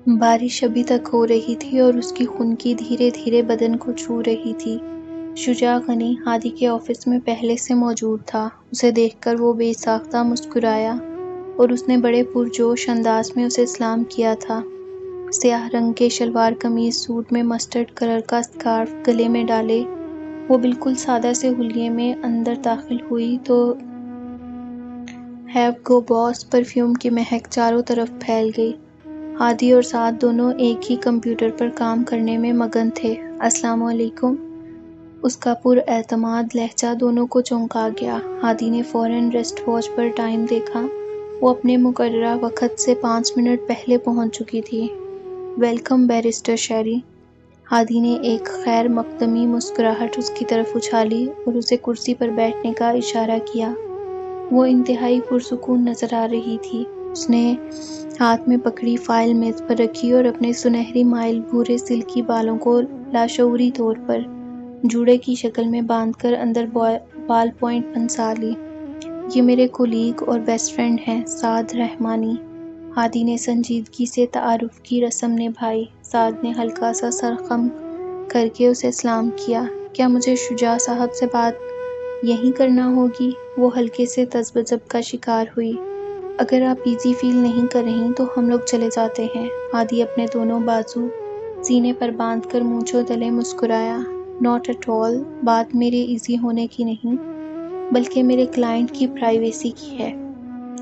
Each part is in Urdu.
بارش ابھی تک ہو رہی تھی اور اس کی خنکی دھیرے دھیرے بدن کو چھو رہی تھی۔ شجاع غنی ہادی کے آفس میں پہلے سے موجود تھا۔ اسے دیکھ کر وہ بے ساختہ مسکرایا اور اس نے بڑے پرجوش انداز میں اسے سلام کیا تھا۔ سیاہ رنگ کے شلوار قمیض سوٹ میں مسٹرڈ کلر کا اسکارف گلے میں ڈالے وہ بالکل سادہ سے حلیے میں اندر داخل ہوئی تو ہیو گو باس پرفیوم کی مہک چاروں طرف پھیل گئی۔ ہادی اور سعد دونوں ایک ہی کمپیوٹر پر کام کرنے میں مگن تھے۔ السلام علیکم۔ اس کا پر اعتماد لہجہ دونوں کو چونکا گیا۔ ہادی نے فوراً ریسٹ واچ پر ٹائم دیکھا۔ وہ اپنے مقررہ وقت سے 5 منٹ پہلے پہنچ چکی تھی۔ ویلکم بیرسٹر شیری۔ ہادی نے ایک غیر مقدمی مسکراہٹ اس کی طرف اچھالی اور اسے کرسی پر بیٹھنے کا اشارہ کیا۔ وہ انتہائی پرسکون نظر آ رہی تھی۔ اس نے ہاتھ میں پکڑی فائل میز پر رکھی اور اپنے سنہری مائل بھورے سلکی بالوں کو لاشعوری طور پر جوڑے کی شکل میں باندھ کر اندر بال پوائنٹ پھنسا لی۔ یہ میرے کولیگ اور بیسٹ فرینڈ ہیں، سعد رحمانی۔ ہادی نے سنجیدگی سے تعارف کی رسم نبھائی۔ سعد نے ہلکا سا سر خم کر کے اسے سلام کیا۔ کیا مجھے شجاع صاحب سے بات یہیں کرنا ہوگی؟ وہ ہلکے سے تذبذب کا شکار ہوئی۔ اگر آپ ایزی فیل نہیں کر رہی تو ہم لوگ چلے جاتے ہیں۔ ہادی اپنے دونوں بازو سینے پر باندھ کر مونچھوں تلے مسکرایا۔ ناٹ ایٹ آل، بات میرے ایزی ہونے کی نہیں بلکہ میرے کلائنٹ کی پرائیویسی کی ہے۔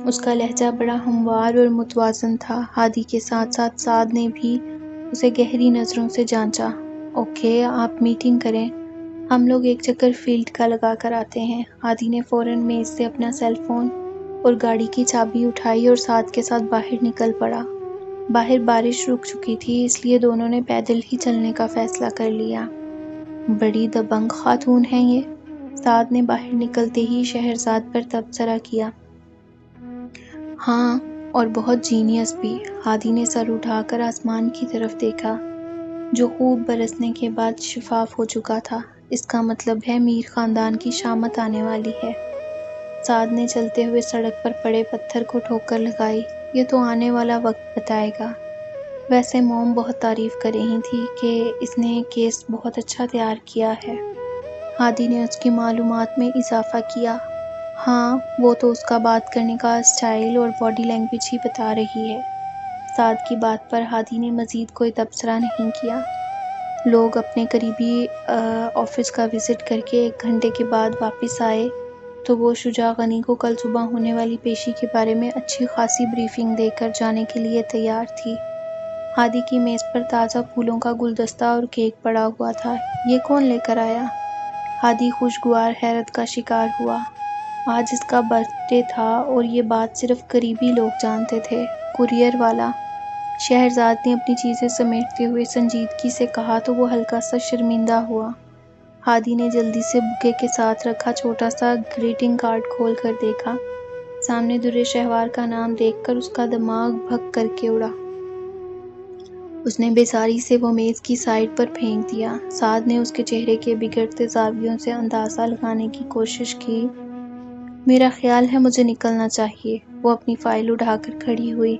اس کا لہجہ بڑا ہموار اور متوازن تھا۔ ہادی کے ساتھ ساتھ سعد نے بھی اسے گہری نظروں سے جانچا۔ اوکے، آپ میٹنگ کریں، ہم لوگ ایک چکر فیلڈ کا لگا کر آتے ہیں۔ ہادی نے فوراً میز سے اپنا سیل فون اور گاڑی کی چابی اٹھائی اور سعد کے ساتھ باہر نکل پڑا۔ باہر بارش رک چکی تھی، اس لیے دونوں نے پیدل ہی چلنے کا فیصلہ کر لیا۔ بڑی دبنگ خاتون ہیں یہ، سعد نے باہر نکلتے ہی شہرزاد پر تبصرہ کیا۔ ہاں، اور بہت جینیس بھی۔ ہادی نے سر اٹھا کر آسمان کی طرف دیکھا جو خوب برسنے کے بعد شفاف ہو چکا تھا۔ اس کا مطلب ہے میر خاندان کی شامت آنے والی ہے۔ سعد نے چلتے ہوئے سڑک پر پڑے پتھر کو ٹھوکر لگائی۔ یہ تو آنے والا وقت بتائے گا۔ ویسے موم بہت تعریف کر رہی تھی کہ اس نے کیس بہت اچھا تیار کیا ہے۔ ہادی نے اس کی معلومات میں اضافہ کیا۔ ہاں، وہ تو اس کا بات کرنے کا سٹائل اور باڈی لینگویج ہی بتا رہی ہے۔ سعد کی بات پر ہادی نے مزید کوئی تبصرہ نہیں کیا۔ لوگ اپنے قریبی آفس کا وزٹ کر کے 1 گھنٹے کے بعد واپس آئے تو وہ شجاع غنی کو کل صبح ہونے والی پیشی کے بارے میں اچھی خاصی بریفنگ دے کر جانے کے لیے تیار تھی۔ ہادی کی میز پر تازہ پھولوں کا گلدستہ اور کیک پڑا ہوا تھا۔ یہ کون لے کر آیا؟ ہادی خوشگوار حیرت کا شکار ہوا۔ آج اس کا برتھ ڈے تھا اور یہ بات صرف قریبی لوگ جانتے تھے۔ کوریئر والا۔ شہرزاد نے اپنی چیزیں سمیٹتے ہوئے سنجیدگی سے کہا تو وہ ہلکا سا شرمندہ ہوا۔ ہادی نے جلدی سے بوکے کے ساتھ رکھا چھوٹا سا گریٹنگ کارڈ کھول کر دیکھا۔ سامنے درِ شہوار کا نام دیکھ کر اس کا دماغ بھگ کر کے اڑا۔ اس نے بیزاری سے وہ میز کی سائڈ پر پھینک دیا۔ سعد نے اس کے چہرے کے بگڑتے زاویوں سے اندازہ لگانے کی کوشش کی۔ میرا خیال ہے مجھے نکلنا چاہیے۔ وہ اپنی فائل اٹھا کر کھڑی ہوئی۔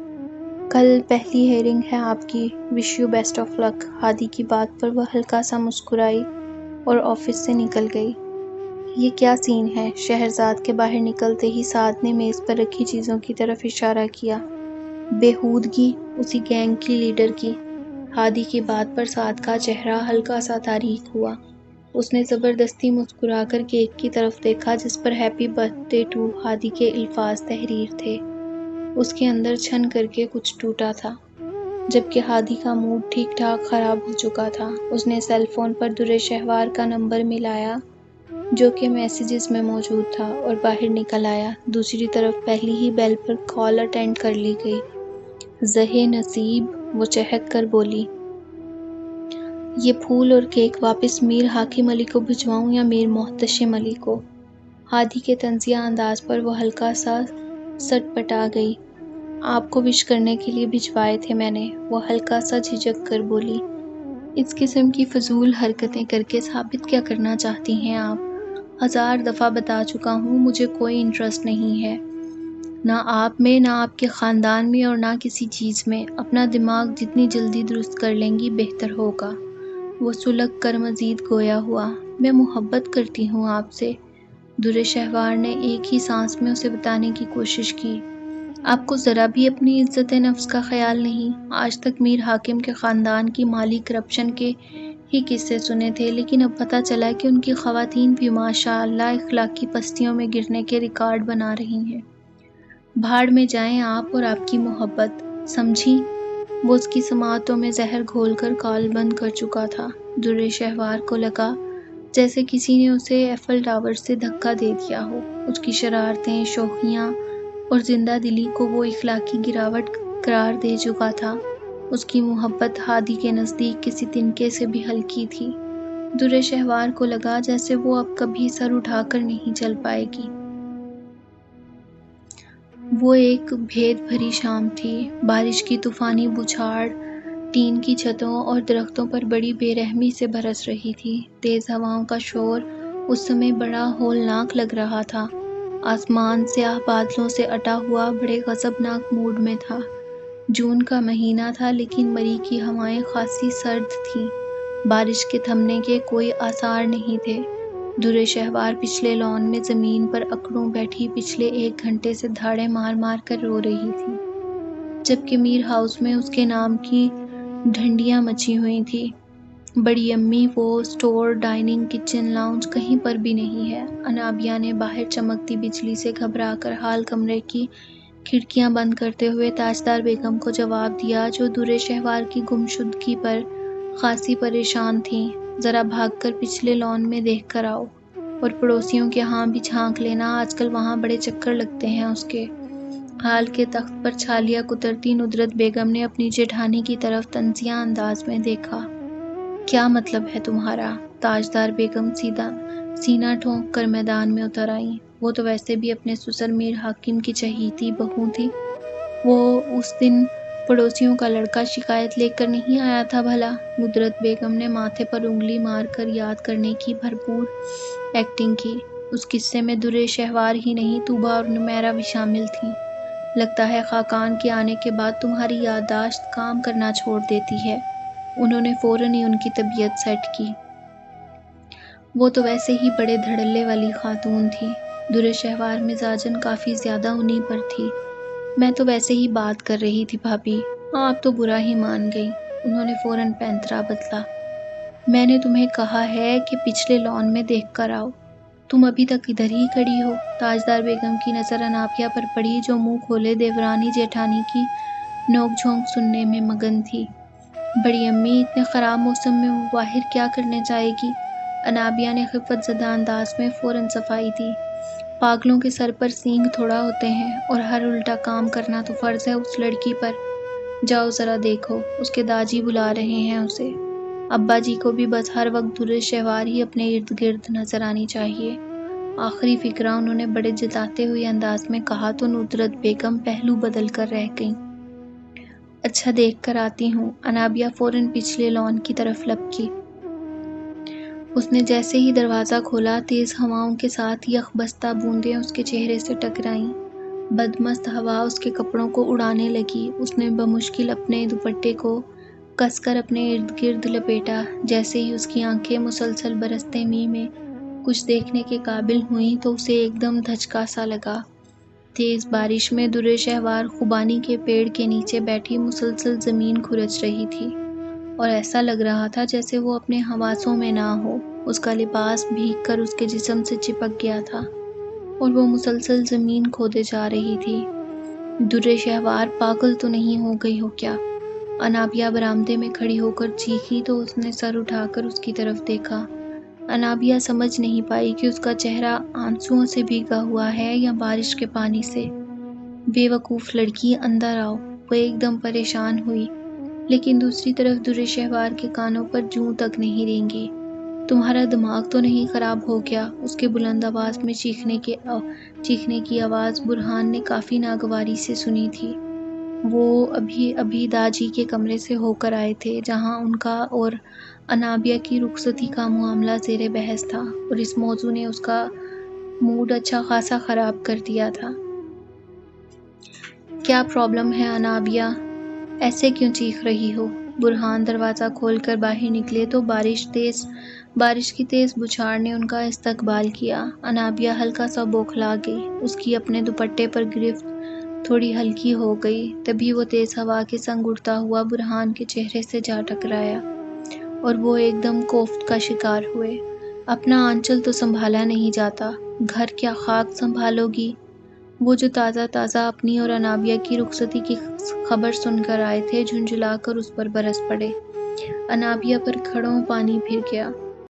کل پہلی ہیئرنگ ہے آپ کی، وش یو بیسٹ آف لک۔ ہادی کی بات پر وہ ہلکا سا مسکرائی اور آفس سے نکل گئی۔ یہ کیا سین ہے؟ شہرزاد کے باہر نکلتے ہی سعد نے میز پر رکھی چیزوں کی طرف اشارہ کیا۔ بےہودگی اسی گینگ کی لیڈر کی۔ ہادی کی بات پر سعد کا چہرہ ہلکا سا تاریک ہوا۔ اس نے زبردستی مسکرا کر کیک کی طرف دیکھا جس پر ہیپی برتھ ڈے ٹو ہادی کے الفاظ تحریر تھے۔ اس کے اندر چھن کر کے کچھ ٹوٹا تھا، جبکہ ہادی کا موڈ ٹھیک ٹھاک خراب ہو چکا تھا۔ اس نے سیل فون پر درِ شہوار کا نمبر ملایا جو کہ میسیجز میں موجود تھا اور باہر نکل آیا۔ دوسری طرف پہلی ہی بیل پر کال اٹینڈ کر لی گئی۔ زہے نصیب، وہ چہک کر بولی۔ یہ پھول اور کیک واپس میر حاکم علی کو بھجواؤں یا میر محتشم علی کو؟ ہادی کے طنزیہ انداز پر وہ ہلکا سا سٹ پٹا گئی۔ آپ کو وش کرنے کے لیے بھجوائے تھے میں نے، وہ ہلکا سا جھجک کر بولی۔ اس قسم کی فضول حرکتیں کر کے ثابت کیا کرنا چاہتی ہیں آپ؟ 1000 دفعہ بتا چکا ہوں مجھے کوئی انٹرسٹ نہیں ہے۔ نہ آپ میں، نہ آپ کے خاندان میں، اور نہ کسی چیز میں۔ اپنا دماغ جتنی جلدی درست کر لیں گی بہتر ہوگا۔ وہ سلگ کر مزید گویا ہوا، میں محبت کرتی ہوں آپ سے۔ در شہوار نے ایک ہی سانس میں اسے بتانے کی کوشش کی۔ آپ کو ذرا بھی اپنی عزت نفس کا خیال نہیں؟ آج تک میر حاکم کے خاندان کی مالی کرپشن کے ہی قصے سنے تھے، لیکن اب پتہ چلا کہ ان کی خواتین بھی ماشاء اللہ اخلاقی پستیوں میں گرنے کے ریکارڈ بنا رہی ہیں۔ بھاڑ میں جائیں آپ اور آپ کی محبت، سمجھی؟ وہ اس کی سماعتوں میں زہر گھول کر کال بند کر چکا تھا۔ در شہوار کو لگا جیسے کسی نے اسے ایفل ٹاور سے دھکا دے دیا ہو۔ اس کی شرارتیں، شوخیاں اور زندہ دلی کو وہ اخلاقی گراوٹ قرار دے چکا تھا۔ اس کی محبت ہادی کے نزدیک کسی تنکے سے بھی ہلکی تھی۔ در شہوار کو لگا جیسے وہ اب کبھی سر اٹھا کر نہیں چل پائے گی۔ وہ ایک بھید بھری شام تھی۔ بارش کی طوفانی بچھاڑ ٹین کی چھتوں اور درختوں پر بڑی بے رحمی سے برس رہی تھی۔ تیز ہواؤں کا شور اس سمے بڑا ہولناک لگ رہا تھا۔ آسمان سیاہ بادلوں سے اٹا ہوا بڑے غضبناک موڈ میں تھا۔ جون کا مہینہ تھا، لیکن مئی کی ہوائیں خاصی سرد تھیں۔ بارش کے تھمنے کے کوئی آثار نہیں تھے۔ در شہوار پچھلے لان میں زمین پر اکڑوں بیٹھی پچھلے 1 گھنٹے سے دھاڑے مار مار کر رو رہی تھی، جبکہ میر ہاؤس میں اس کے نام کی ڈھنڈیاں مچی ہوئی تھی۔ بڑی امی، وہ اسٹور، ڈائننگ، کچن، لاؤنج کہیں پر بھی نہیں ہے۔ انابیہ نے باہر چمکتی بجلی سے گھبرا کر ہال کمرے کی کھڑکیاں بند کرتے ہوئے تاجدار بیگم کو جواب دیا، جو در شہوار کی گمشدگی پر خاصی پریشان تھیں۔ ذرا بھاگ کر پچھلے لان میں دیکھ کر آؤ، اور پڑوسیوں کے ہاں بھی جھانک لینا، آج کل وہاں بڑے چکر لگتے ہیں اس کے۔ ہال کے تخت پر چھالیاں کترتی ندرت بیگم نے اپنی جیٹھانی کی طرف طنزیہ انداز میں دیکھا۔ کیا مطلب ہے تمہارا؟ تاجدار بیگم سینہ ٹھونک کر میدان میں اتر آئیں۔ وہ تو ویسے بھی اپنے سسر میر حاکم کی چہیتی بہو تھی۔ وہ اس دن پڑوسیوں کا لڑکا شکایت لے کر نہیں آیا تھا بھلا؟ ندرت بیگم نے ماتھے پر انگلی مار کر یاد کرنے کی بھرپور ایکٹنگ کی۔ اس قصے میں در شہوار ہی نہیں، طوبیٰ اور نمیرہ بھی شامل تھیں۔ لگتا ہے خاقان کے آنے کے بعد تمہاری یادداشت کام کرنا چھوڑ دیتی ہے۔ انہوں نے فوراً ہی ان کی طبیعت سیٹ کی۔ وہ تو ویسے ہی بڑے دھڑلے والی خاتون تھی۔ در شہوار مزاجاً کافی زیادہ انہی پر تھی۔ میں تو ویسے ہی بات کر رہی تھی بھابھی، آپ تو برا ہی مان گئی۔ انہوں نے فوراً پینترا بدلا۔ میں نے تمہیں کہا ہے کہ پچھلے لان میں دیکھ کر آؤ، تم ابھی تک ادھر ہی کھڑی ہو۔ تاجدار بیگم کی نظر انابیہ پر پڑی، جو منہ کھولے دیورانی جیٹھانی کی نوک جھونک سننے میں مگن تھی۔ بڑی امی، اتنے خراب موسم میں وہ باہر کیا کرنے جائے گی؟ انابیہ نے خفت زدہ انداز میں فوراً صفائی دی۔ پاگلوں کے سر پر سینگ تھوڑا ہوتے ہیں، اور ہر الٹا کام کرنا تو فرض ہے اس لڑکی پر۔ جاؤ ذرا دیکھو، اس کے داجی بلا رہے ہیں اسے۔ ابا جی کو بھی بس ہر وقت در شہوار ہی اپنے ارد گرد نظر آنی چاہیے۔ آخری فقرہ انہوں نے بڑے جتاتے ہوئے انداز میں کہا تو ندرت بیگم پہلو بدل کر رہ گئیں۔ اچھا، دیکھ کر آتی ہوں۔ انابیہ فوراً پچھلے لان کی طرف لپکی۔ اس نے جیسے ہی دروازہ کھولا، تیز ہواؤں کے ساتھ یخ بستہ بوندیں اس کے چہرے سے ٹکرائیں۔ بدمست ہوا اس کے کپڑوں کو اڑانے لگی۔ اس نے بمشکل اپنے دوپٹے کو کس کر اپنے ارد گرد لپیٹا۔ جیسے ہی اس کی آنکھیں مسلسل برستے می میں کچھ دیکھنے کے قابل ہوئیں تو اسے ایک دم دھچکا سا لگا۔ تیز بارش میں در شہوار خوبانی کے پیڑ کے نیچے بیٹھی مسلسل زمین کھرچ رہی تھی، اور ایسا لگ رہا تھا جیسے وہ اپنے حواسوں میں نہ ہو۔ اس کا لباس بھیگ کر اس کے جسم سے چپک گیا تھا، اور وہ مسلسل زمین کھودے جا رہی تھی۔ در شہوار، پاگل تو نہیں ہو گئی ہو کیا؟ انابیہ برآمدے میں کھڑی ہو کر چیخی تو اس نے سر اٹھا کر اس کی طرف دیکھا۔ انابیہ سمجھ نہیں پائی کہ اس کا چہرہ آنسوؤں سے بھیگا ہوا ہے یا بارش کے پانی سے۔ بے وقوف لڑکی، اندر آؤ، وہ ایک دم پریشان ہوئی، لیکن دوسری طرف در شہوار کے کانوں پر جوں تک نہیں رینگی۔ تمہارا دماغ تو نہیں خراب ہو گیا؟ اس کے بلند آواز میں چیخنے کی آواز برہان نے کافی ناگواری سے سنی تھی۔ وہ ابھی داجی کے کمرے سے ہو کر آئے تھے، جہاں ان کا اور انابیہ کی رخصتی کا معاملہ زیر بحث تھا، اور اس موضوع نے اس کا موڈ اچھا خاصا خراب کر دیا تھا۔ کیا پرابلم ہے انابیہ؟ ایسے کیوں چیخ رہی ہو؟ برہان دروازہ کھول کر باہر نکلے تو بارش کی تیز بچھاڑ نے ان کا استقبال کیا۔ انابیہ ہلکا سا بوکھلا گئی۔ اس کی اپنے دوپٹے پر گرفت تھوڑی ہلکی ہو گئی۔ تبھی وہ تیز ہوا کے سنگ اڑتا ہوا برہان کے چہرے سے جا ٹکرایا اور وہ ایک دم کوفت کا شکار ہوئے۔ اپنا آنچل تو سنبھالا نہیں جاتا، گھر کیا خاک سنبھالو گی؟ وہ جو تازہ اپنی اور انابیہ کی رخصتی کی خبر سن کر آئے تھے، جھنجھلا کر اس پر برس پڑے۔ انابیہ پر کھڑوں پانی پھر گیا۔